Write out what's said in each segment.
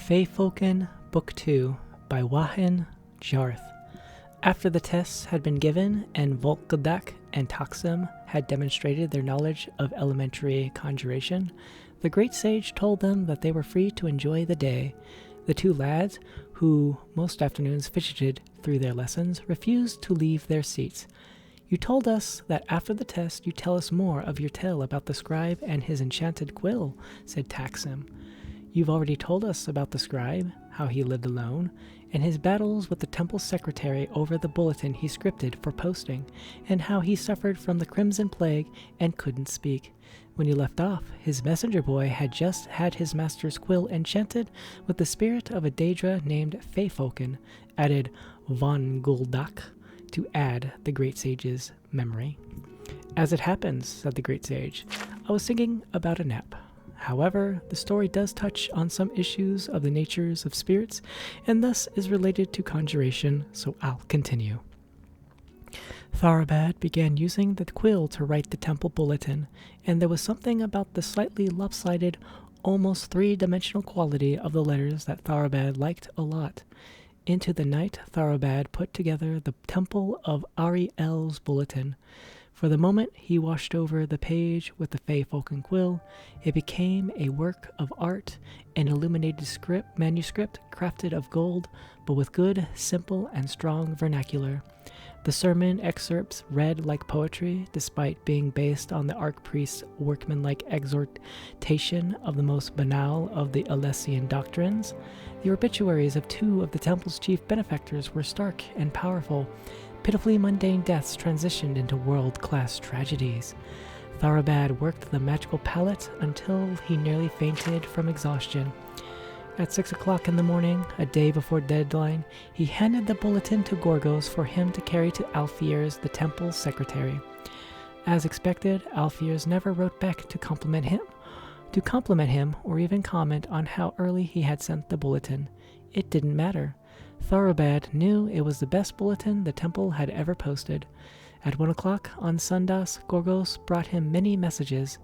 Feyfolken Book 2 by Wahin Jarth. After the tests had been given and Volkadak and Taksim had demonstrated their knowledge of elementary conjuration, the great sage told them that they were free to enjoy the day. The two lads, who most afternoons fidgeted through their lessons, refused to leave their seats. "You told us that after the test you'd tell us more of your tale about the scribe and his enchanted quill," said Taksim. "You've already told us about the scribe, how he lived alone, and his battles with the temple secretary over the bulletin he scripted for posting, and how he suffered from the crimson plague and couldn't speak. When you left off, his messenger boy had just had his master's quill enchanted with the spirit of a Daedra named Feyfolken," added Von Guldak, to add the great sage's memory. "As it happens," said the great sage, "I was thinking about a nap. However, the story does touch on some issues of the natures of spirits, and thus is related to conjuration, so I'll continue. Tharabad began using the quill to write the temple bulletin, and there was something about the slightly lopsided, almost three-dimensional quality of the letters that Tharabad liked a lot. Into the night, Tharabad put together the temple of Ariel's bulletin. For the moment he washed over the page with the Feyfolken quill, it became a work of art, an illuminated manuscript crafted of gold, but with good, simple, and strong vernacular. The sermon excerpts read like poetry, despite being based on the archpriest's workmanlike exhortation of the most banal of the Alessian doctrines. The obituaries of two of the temple's chief benefactors were stark and powerful. Pitifully mundane deaths transitioned into world-class tragedies. Tharabad worked the magical palette until he nearly fainted from exhaustion. At 6 o'clock in the morning, a day before deadline, he handed the bulletin to Gorgos for him to carry to Alfiers, the temple's secretary. As expected, Alfiers never wrote back to compliment him or even comment on how early he had sent the bulletin. It didn't matter. Tharabad knew it was the best bulletin the temple had ever posted. At 1 o'clock on Sundas, Gorgos brought him many messages.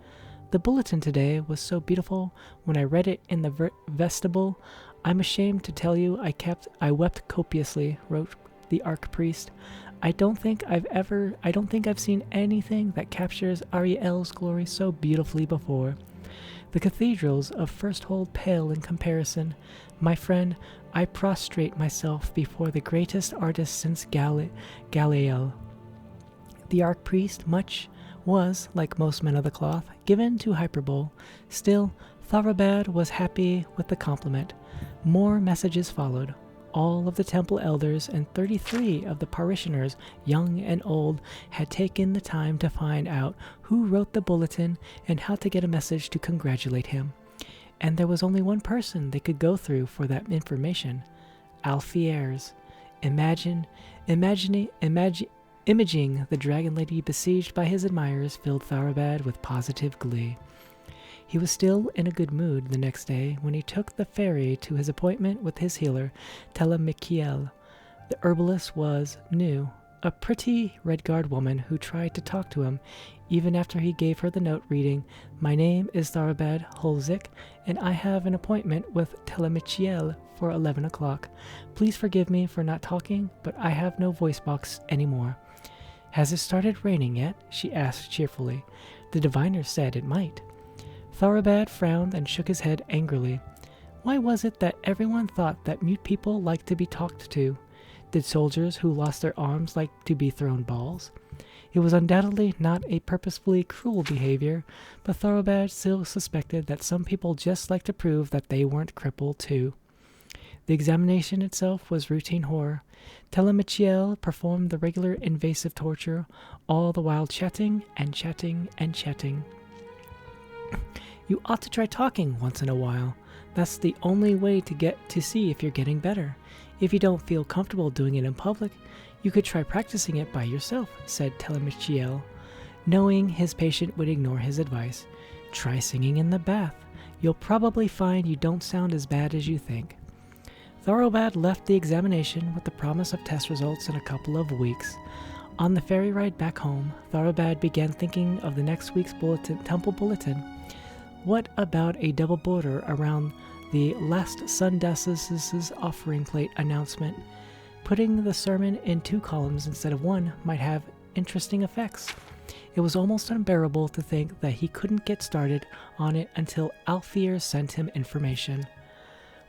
"The bulletin today was so beautiful. When I read it in the vestibule, I'm ashamed to tell you I wept copiously," wrote the archpriest. I don't think I've seen anything that captures Ariel's glory so beautifully before. The cathedrals of First hold pale in comparison. My friend, I prostrate myself before the greatest artist since Galileo. The archpriest was, like most men of the cloth, given to hyperbole. Still, Tharabad was happy with the compliment. More messages followed. All of the temple elders and 33 of the parishioners, young and old, had taken the time to find out who wrote the bulletin and how to get a message to congratulate him. And there was only one person they could go through for that information: Alfiers. Imaging the dragon lady besieged by his admirers filled Tharabad with positive glee. He was still in a good mood the next day when he took the ferry to his appointment with his healer, Telemichiel. The herbalist was new, a pretty red-guard woman who tried to talk to him, even after he gave her the note reading, "My name is Tharabad Holzik, and I have an appointment with Telemichiel for 11 o'clock. Please forgive me for not talking, but I have no voice box anymore." "Has it started raining yet?" she asked cheerfully. The diviner said it might. Tharabad frowned and shook his head angrily. Why was it that everyone thought that mute people liked to be talked to? Did soldiers who lost their arms like to be thrown balls? It was undoubtedly not a purposefully cruel behavior, but Tharabad still suspected that some people just liked to prove that they weren't crippled too. The examination itself was routine horror. Telemichiel performed the regular invasive torture, all the while chatting and chatting and chatting. "You ought to try talking once in a while. That's the only way to get to see if you're getting better. If you don't feel comfortable doing it in public, you could try practicing it by yourself," said Telemichiel, knowing his patient would ignore his advice. "Try singing in the bath. You'll probably find you don't sound as bad as you think." Tharabad left the examination with the promise of test results in a couple of weeks. On the ferry ride back home, Tharabad began thinking of the next week's temple bulletin. What about a double border around the last Sundus's offering plate announcement. Putting the sermon in 2 columns instead of 1 might have interesting effects. It was almost unbearable to think that he couldn't get started on it until Alfear sent him information.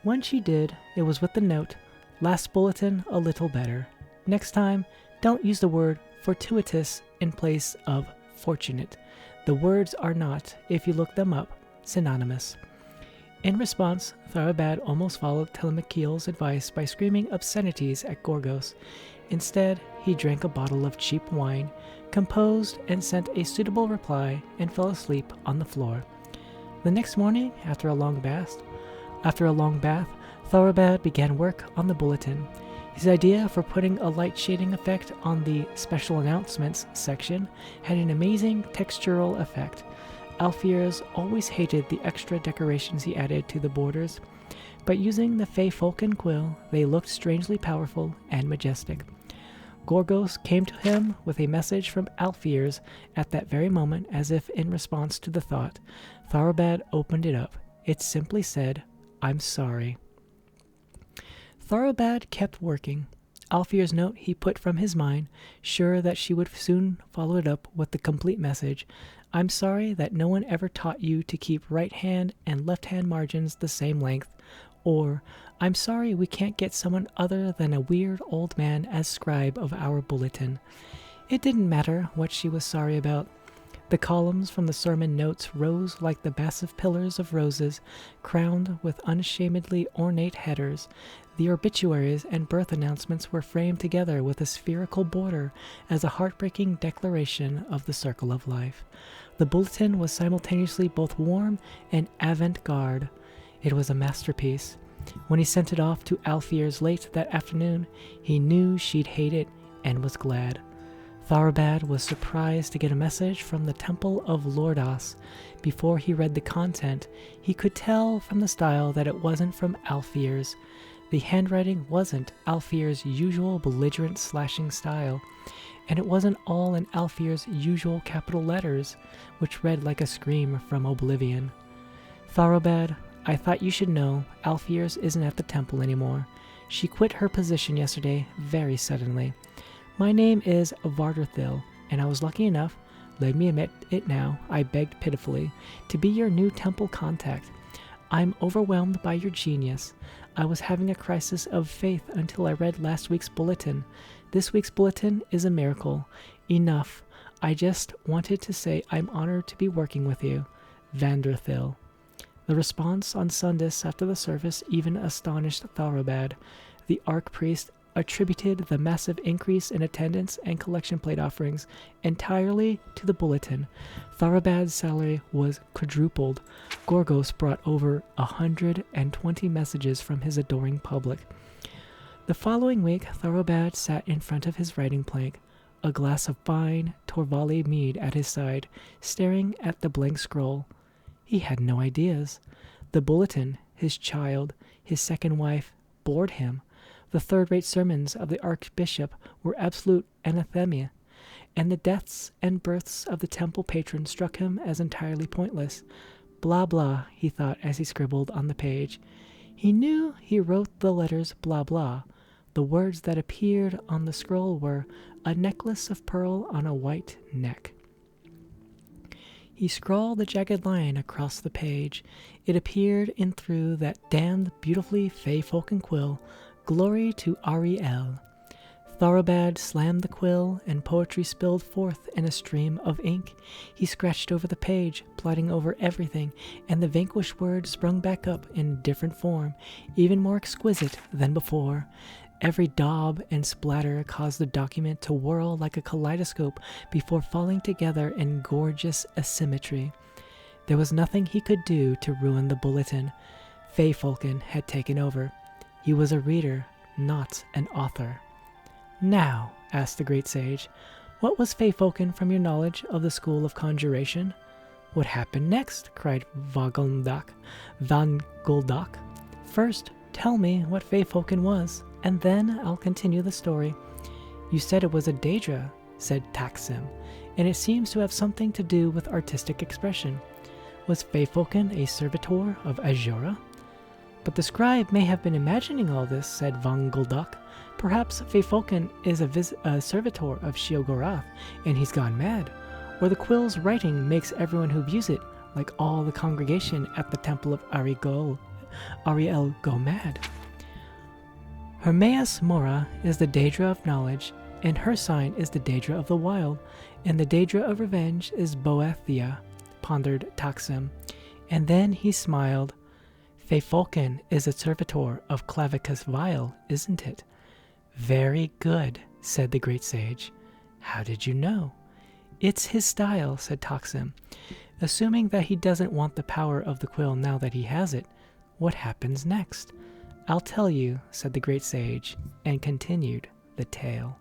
When she did, it was with the note, "Last bulletin a little better. Next time, don't use the word fortuitous in place of fortunate. The words are not, if you look them up, synonymous." In response, Tharabad almost followed Telemachiel's advice by screaming obscenities at Gorgos. Instead, he drank a bottle of cheap wine, composed and sent a suitable reply, and fell asleep on the floor. The next morning, after a long bath, Tharabad began work on the bulletin. His idea for putting a light shading effect on the special announcements section had an amazing textural effect. Alfears always hated the extra decorations he added to the borders, but using the Feyfolken quill, they looked strangely powerful and majestic. Gorgos came to him with a message from Alfears at that very moment, as if in response to the thought. Tharabad opened it up. It simply said, "I'm sorry." Tharabad kept working. Alfear's note he put from his mind, sure that she would soon follow it up with the complete message. "I'm sorry that no one ever taught you to keep right hand and left hand margins the same length," or "I'm sorry we can't get someone other than a weird old man as scribe of our bulletin." It didn't matter what she was sorry about. The columns from the sermon notes rose like the massive pillars of roses, crowned with unshamedly ornate headers. The obituaries and birth announcements were framed together with a spherical border as a heartbreaking declaration of the circle of life. The bulletin was simultaneously both warm and avant-garde. It was a masterpiece. When he sent it off to Alfears late that afternoon, he knew she'd hate it and was glad. Tharabad was surprised to get a message from the Temple of Lordas. Before he read the content, he could tell from the style that it wasn't from Alfears. The handwriting wasn't Alfears' usual belligerent slashing style, and it wasn't all in Alfears' usual capital letters, which read like a scream from Oblivion. "Tharabad, I thought you should know Alfears isn't at the temple anymore. She quit her position yesterday very suddenly. My name is Varderthil, and I was lucky enough, let me admit it now, I begged pitifully, to be your new temple contact. I'm overwhelmed by your genius. I was having a crisis of faith until I read last week's bulletin. This week's bulletin is a miracle. Enough. I just wanted to say I'm honored to be working with you. Vanderthil." The response on Sundus after the service even astonished Tharabad. The archpriest attributed the massive increase in attendance and collection plate offerings entirely to the bulletin. Tharabad's salary was quadrupled. Gorgos brought over 120 messages from his adoring public. The following week, Tharabad sat in front of his writing plank, a glass of fine Torvali mead at his side, staring at the blank scroll. He had no ideas. The bulletin, his child, his second wife, bored him. The third-rate sermons of the archbishop were absolute anathema, and the deaths and births of the temple patron struck him as entirely pointless. Blah blah, he thought as he scribbled on the page. He knew he wrote the letters blah blah. The words that appeared on the scroll were, "A necklace of pearl on a white neck." He scrawled the jagged line across the page. It appeared in through that damned beautifully Feyfolken quill, "Glory to Ariel." Tharabad slammed the quill, and poetry spilled forth in a stream of ink. He scratched over the page, blotting over everything, and the vanquished words sprung back up in different form, even more exquisite than before. Every daub and splatter caused the document to whirl like a kaleidoscope before falling together in gorgeous asymmetry. There was nothing he could do to ruin the bulletin. Feyfolken had taken over. He was a reader, not an author. "Now," asked the great sage, "what was Feyfolken from your knowledge of the school of conjuration?" "What happened next?" cried Van Guldak. "First, tell me what Feyfolken was, and then I'll continue the story." "You said it was a Daedra," said Taksim, "and it seems to have something to do with artistic expression. Was Feyfolken a servitor of Azura?" But the scribe may have been imagining all this, said von Gulduck. Perhaps Feyfolken is a servitor of Sheogorath, and he's gone mad. Or the quill's writing makes everyone who views it, like all the congregation at the temple of Ariel, go mad. Hermaeus Mora is the Daedra of knowledge, and her sign is the Daedra of the wild, and the Daedra of revenge is Boethia, pondered Taksim. And then he smiled. Feyfolken is a servitor of Clavicus Vile, isn't it? Very good, said the great sage. How did you know? It's his style, said Taksim. Assuming that he doesn't want the power of the quill now that he has it, what happens next? I'll tell you, said the great sage, and continued the tale.